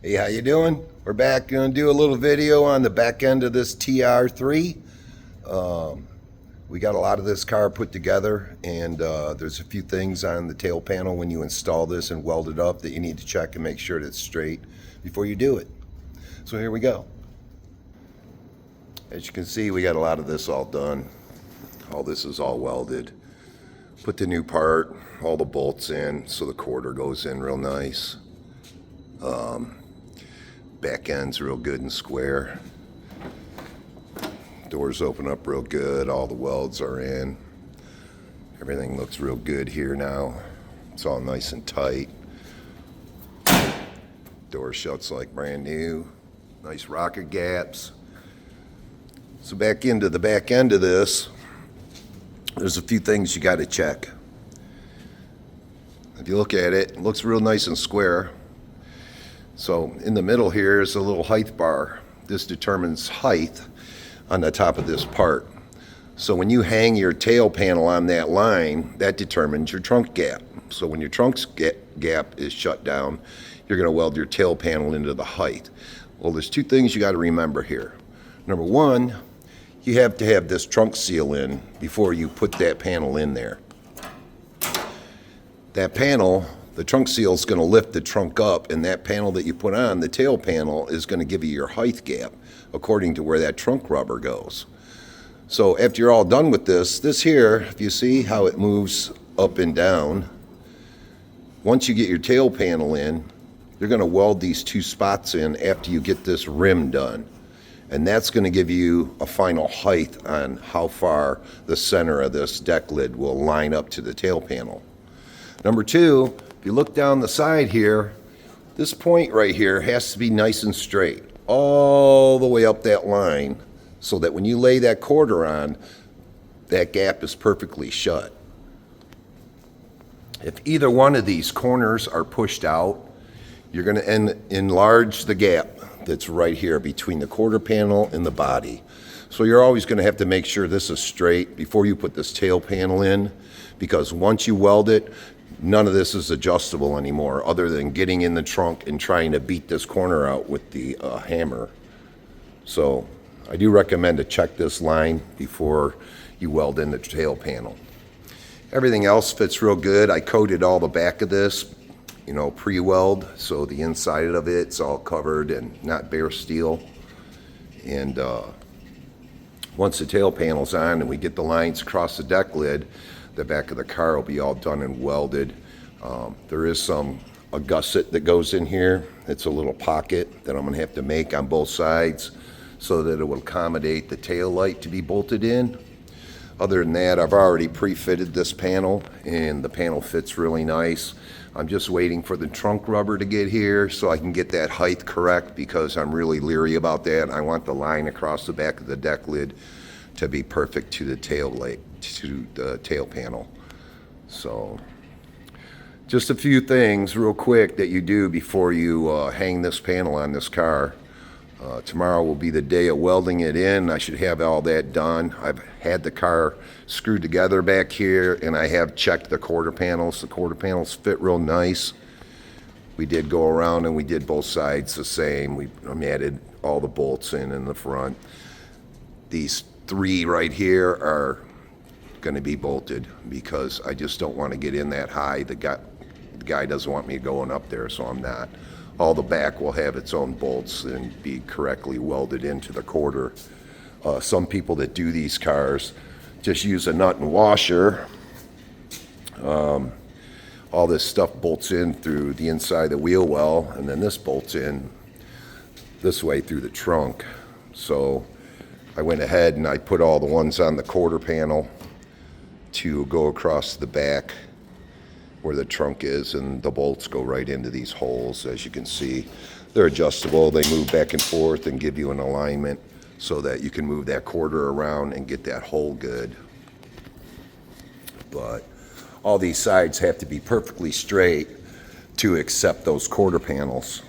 Hey, how you doing? We're back. Going to do a little video on the back end of this tr3. We got a lot of this car put together, and there's a few things on the tail panel when you install this and weld it up that you need to check and make sure that it's straight before you do it. So here we go. As you can see, we got a lot of this all done. All this is all welded. Put the new part, all the bolts in, so the quarter goes in real nice. Back end's real good and square. Doors open up real good. All the welds are in. Everything looks real good here now. It's all nice and tight. Door shuts like brand new. Nice rocker gaps. So back into the back end of this, there's a few things you got to check. If you look at it, it looks real nice and square. So in the middle here is a little height bar. This determines height on the top of this part. So when you hang your tail panel on that line, that determines your trunk gap. So when your trunk's gap is shut down, you're going to weld your tail panel into the height. Well, there's two things you got to remember here. Number one, you have to have this trunk seal in before you put that panel in there. That panel, the trunk seal is going to lift the trunk up, and that panel that you put on, the tail panel, is going to give you your height gap according to where that trunk rubber goes. So after you're all done with this here, if you see how it moves up and down, once you get your tail panel in, you're going to weld these two spots in after you get this rim done. And that's going to give you a final height on how far the center of this deck lid will line up to the tail panel. Number two, if you look down the side here, this point right here has to be nice and straight all the way up that line, so that when you lay that quarter on, that gap is perfectly shut. If either one of these corners are pushed out, you're going to enlarge the gap that's right here between the quarter panel and the body. So you're always going to have to make sure this is straight before you put this tail panel in, because once you weld it, none of this is adjustable anymore other than getting in the trunk and trying to beat this corner out with the hammer. So I do recommend to check this line before you weld in the tail panel. Everything else fits real good. I coated all the back of this, pre-weld, so the inside of it's all covered and not bare steel. And once the tail panel's on and we get the lines across the deck lid, the back of the car will be all done and welded. There is a gusset that goes in here. It's a little pocket that I'm going to have to make on both sides so that it will accommodate the tail light to be bolted in. Other than that, I've already pre-fitted this panel, and the panel fits really nice. I'm just waiting for the trunk rubber to get here so I can get that height correct, because I'm really leery about that. I want the line across the back of the deck lid to be perfect to the tail light, to the tail panel. So just a few things real quick that you do before you hang this panel on this car. Tomorrow will be the day of welding it in. I should have all that done. I've had the car screwed together back here, and I have checked the quarter panels. The quarter panels fit real nice. We did go around and we did both sides the same. We added all the bolts in the front. These three right here are going to be bolted because I just don't want to get in that high. The guy doesn't want me going up there, so I'm not. All the back will have its own bolts and be correctly welded into the quarter. Some people that do these cars just use a nut and washer. All this stuff bolts in through the inside of the wheel well, and then this bolts in this way through the trunk. So I went ahead and I put all the ones on the quarter panel to go across the back where the trunk is, and the bolts go right into these holes. As you can see, they're adjustable. They move back and forth and give you an alignment so that you can move that quarter around and get that hole good. But all these sides have to be perfectly straight to accept those quarter panels.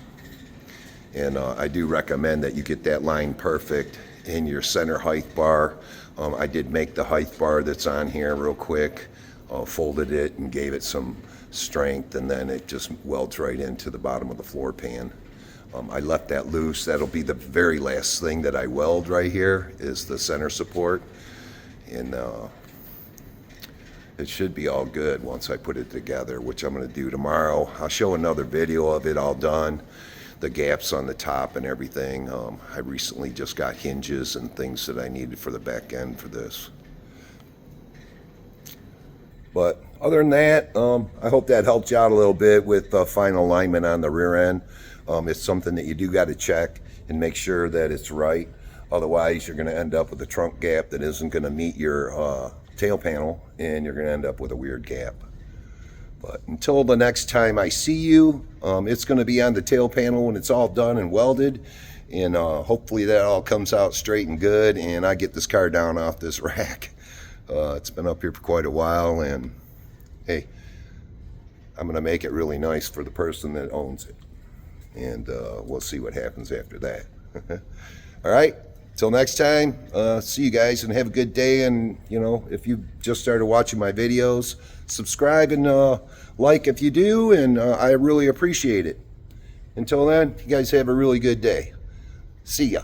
And I do recommend that you get that line perfect in your center height bar. I did make the height bar that's on here real quick, folded it and gave it some strength, and then it just welds right into the bottom of the floor pan. I left that loose. That'll be the very last thing that I weld right here is the center support. And it should be all good once I put it together, which I'm going to do tomorrow. I'll show another video of it all done, the gaps on the top and everything. I recently just got hinges and things that I needed for the back end for this. But other than that, I hope that helped you out a little bit with the final alignment on the rear end. It's something that you do got to check and make sure that it's right. Otherwise, you're going to end up with a trunk gap that isn't going to meet your tail panel, and you're going to end up with a weird gap. But until the next time I see you, it's going to be on the tail panel when it's all done and welded. And hopefully that all comes out straight and good, and I get this car down off this rack. It's been up here for quite a while, and hey, I'm going to make it really nice for the person that owns it. And we'll see what happens after that. All right, till next time, see you guys and have a good day. And you know, if you just started watching my videos, subscribe and like if you do, and I really appreciate it. Until then, you guys have a really good day. See ya.